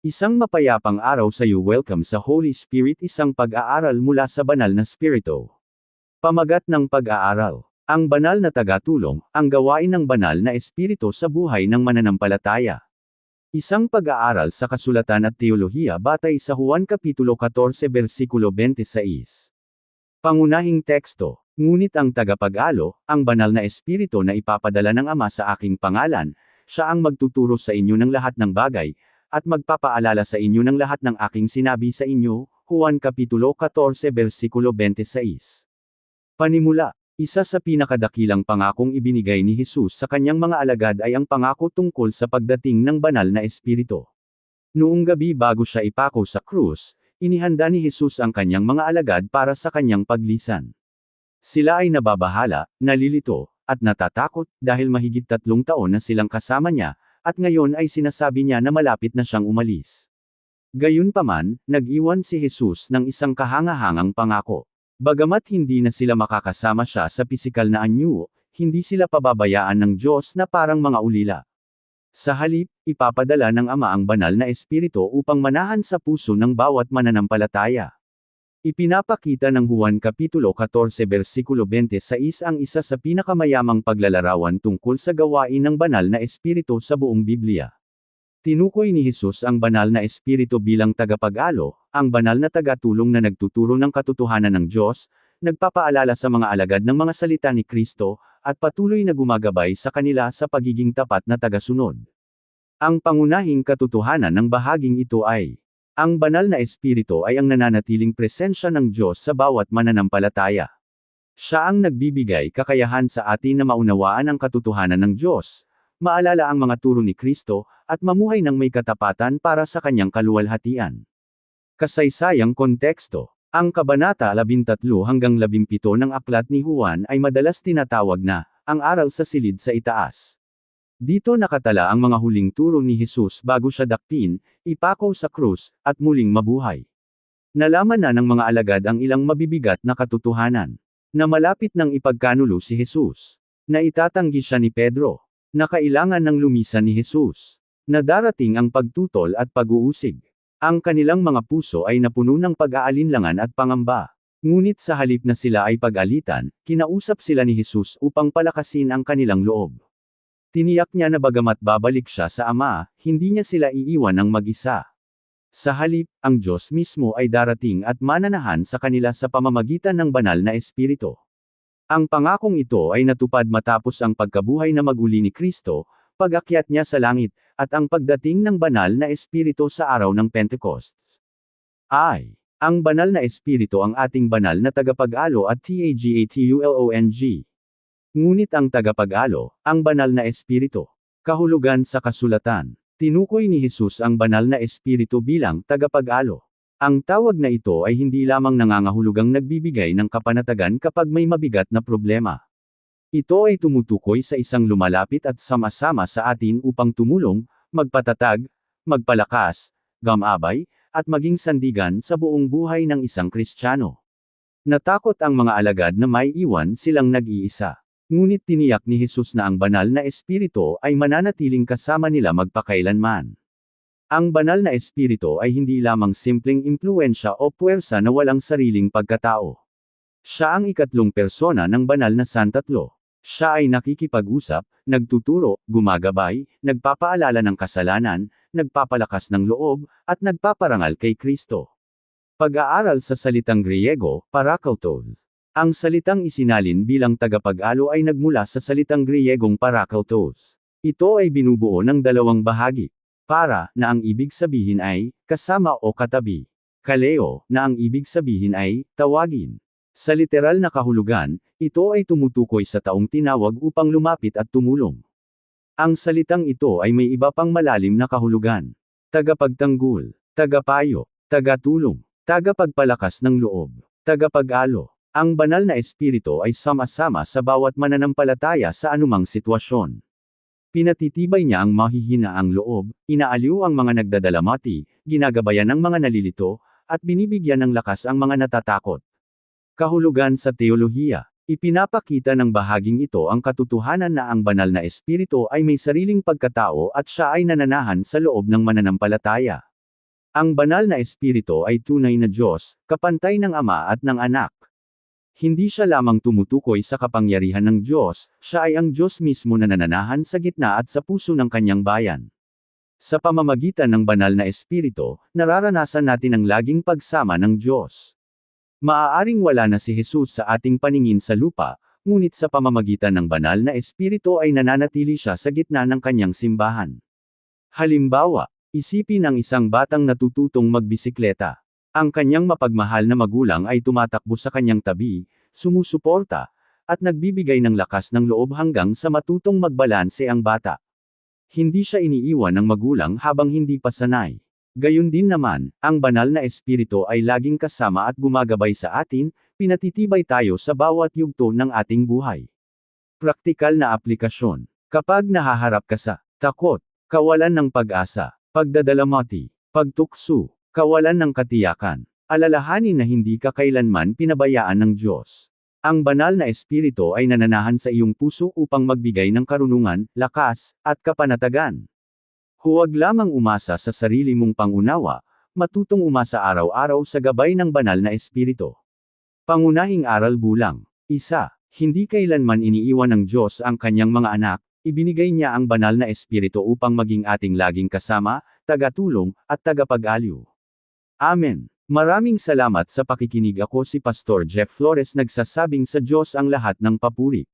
Isang mapayapang araw sa iyo. Welcome sa Holy Spirit, isang pag-aaral mula sa banal na spirito. Pamagat ng pag-aaral. Ang banal na tagatulong, ang gawain ng banal na espiritu sa buhay ng mananampalataya. Isang pag-aaral sa kasulatan at teolohiya batay sa Juan Kapitulo 14 versikulo 26. Pangunahing teksto. Ngunit ang tagapag-alo, ang banal na espiritu na ipapadala ng Ama sa aking pangalan, siya ang magtuturo sa inyo ng lahat ng bagay, at magpapaalala sa inyo ng lahat ng aking sinabi sa inyo. Juan Kapitulo 14 versikulo 26. Panimula. Isa sa pinakadakilang pangakong ibinigay ni Jesus sa kanyang mga alagad ay ang pangako tungkol sa pagdating ng banal na espiritu. Noong gabi bago siya ipako sa krus, inihanda ni Jesus ang kanyang mga alagad para sa kanyang paglisan. Sila ay nababahala, nalilito, at natatakot dahil mahigit 3 taon na silang kasama niya, at ngayon ay sinasabi niya na malapit na siyang umalis. Gayunpaman, nag-iwan si Jesus ng isang kahangahangang pangako. Bagamat hindi na sila makakasama siya sa pisikal na anyo, hindi sila pababayaan ng Diyos na parang mga ulila. Sa halip, ipapadala ng Ama ang banal na espiritu upang manahan sa puso ng bawat mananampalataya. Ipinapakita ng Juan Kapitulo 14 versikulo 26 ang isa sa pinakamayamang paglalarawan tungkol sa gawain ng banal na espiritu sa buong Biblia. Tinukoy ni Jesus ang banal na espiritu bilang tagapag-alo, ang banal na tagatulong na nagtuturo ng katotohanan ng Diyos, nagpapaalala sa mga alagad ng mga salita ni Kristo, at patuloy na gumagabay sa kanila sa pagiging tapat na tagasunod. Ang pangunahing katotohanan ng bahaging ito ay, ang banal na espiritu ay ang nananatiling presensya ng Diyos sa bawat mananampalataya. Siya ang nagbibigay kakayahan sa atin na maunawaan ang katotohanan ng Diyos, maalala ang mga turo ni Kristo, at mamuhay ng may katapatan para sa kanyang kaluwalhatian. Kasaysayang konteksto. Ang Kabanata 13 hanggang 17 ng Aklat ni Juan ay madalas tinatawag na, ang aral sa silid sa itaas. Dito nakatala ang mga huling turo ni Jesus bago siya dakpin, ipako sa krus, at muling mabuhay. Nalaman na ng mga alagad ang ilang mabibigat na katotohanan. Na malapit nang ipagkanulo si Jesus. Na itatanggi siya ni Pedro. Na kailangan ng lumisan ni Jesus. Na darating ang pagtutol at pag-uusig. Ang kanilang mga puso ay napuno ng pag-aalinlangan at pangamba. Ngunit sa halip na sila ay pag-alitan, kinausap sila ni Jesus upang palakasin ang kanilang loob. Tiniyak niya na bagamat babalik siya sa Ama, hindi niya sila iiwan ng mag-isa. Sa halip, ang Diyos mismo ay darating at mananahan sa kanila sa pamamagitan ng banal na espiritu. Ang pangakong ito ay natupad matapos ang pagkabuhay na maguli ni Kristo, pag-akyat niya sa langit, at ang pagdating ng banal na espiritu sa araw ng Pentecost. Ang banal na espiritu ang ating banal na tagapag-alo at tagatulong. Ngunit ang tagapag-alo, ang banal na espiritu. Kahulugan sa kasulatan. Tinukoy ni Jesus ang banal na espiritu bilang tagapag-alo. Ang tawag na ito ay hindi lamang nangangahulugang nagbibigay ng kapanatagan kapag may mabigat na problema. Ito ay tumutukoy sa isang lumalapit at sama-sama sa atin upang tumulong, magpatatag, magpalakas, gumabay, at maging sandigan sa buong buhay ng isang Kristiyano. Natakot ang mga alagad na may iwan silang nag-iisa. Ngunit tiniyak ni Jesus na ang banal na espiritu ay mananatiling kasama nila magpakailanman. Ang banal na espiritu ay hindi lamang simpleng impluwensya o puwersa na walang sariling pagkatao. Siya ang ikatlong persona ng banal na Santatlo. Siya ay nakikipag-usap, nagtuturo, gumagabay, nagpapaalala ng kasalanan, nagpapalakas ng loob, at nagpaparangal kay Kristo. Pag-aaral sa salitang Griego, parakletos. Ang salitang isinalin bilang tagapag-alo ay nagmula sa salitang Griegong parakletos. Ito ay binubuo ng dalawang bahagi. Para, na ang ibig sabihin ay, kasama o katabi. Kaleo, na ang ibig sabihin ay, tawagin. Sa literal na kahulugan, ito ay tumutukoy sa taong tinawag upang lumapit at tumulong. Ang salitang ito ay may iba pang malalim na kahulugan. Tagapagtanggol, tagapayo, tagatulong, tagapagpalakas ng loob, tagapag-alo. Ang banal na espiritu ay sama-sama sa bawat mananampalataya sa anumang sitwasyon. Pinatitibay niya ang mahihinaang loob, inaaliw ang mga nagdadalamati, ginagabayan ang mga nalilito, at binibigyan ng lakas ang mga natatakot. Kahulugan sa teolohiya. Ipinapakita ng bahaging ito ang katotohanan na ang banal na espiritu ay may sariling pagkatao at siya ay nananahan sa loob ng mananampalataya. Ang banal na espiritu ay tunay na Diyos, kapantay ng Ama at ng Anak. Hindi siya lamang tumutukoy sa kapangyarihan ng Diyos, siya ay ang Diyos mismo na nananahan sa gitna at sa puso ng kanyang bayan. Sa pamamagitan ng banal na espiritu, nararanasan natin ang laging pagsama ng Diyos. Maaaring wala na si Jesus sa ating paningin sa lupa, ngunit sa pamamagitan ng banal na espiritu ay nananatili siya sa gitna ng kanyang simbahan. Halimbawa, isipin ang isang batang natututong magbisikleta. Ang kanyang mapagmahal na magulang ay tumatakbo sa kanyang tabi, sumusuporta, at nagbibigay ng lakas ng loob hanggang sa matutong magbalanse ang bata. Hindi siya iniiwan ng magulang habang hindi pa sanay. Gayun din naman, ang banal na espiritu ay laging kasama at gumagabay sa atin, pinatitibay tayo sa bawat yugto ng ating buhay. Praktikal na aplikasyon. Kapag nahaharap ka sa takot, kawalan ng pag-asa, pagdadalamati, pagtukso, kawalan ng katiyakan, alalahanin na hindi ka kailanman pinabayaan ng Diyos. Ang banal na espiritu ay nananahan sa iyong puso upang magbigay ng karunungan, lakas, at kapanatagan. Huwag lamang umasa sa sarili mong pangunawa, matutong umasa araw-araw sa gabay ng banal na espiritu. Pangunahing aral bulang. 1. Hindi kailanman iniiwan ng Diyos ang kanyang mga anak, ibinigay niya ang banal na espiritu upang maging ating laging kasama, tagatulong, at tagapag-aliw. Amen. Maraming salamat sa pakikinig. Ako si Pastor Jeff Flores, nagsasabing sa Diyos ang lahat ng papuri.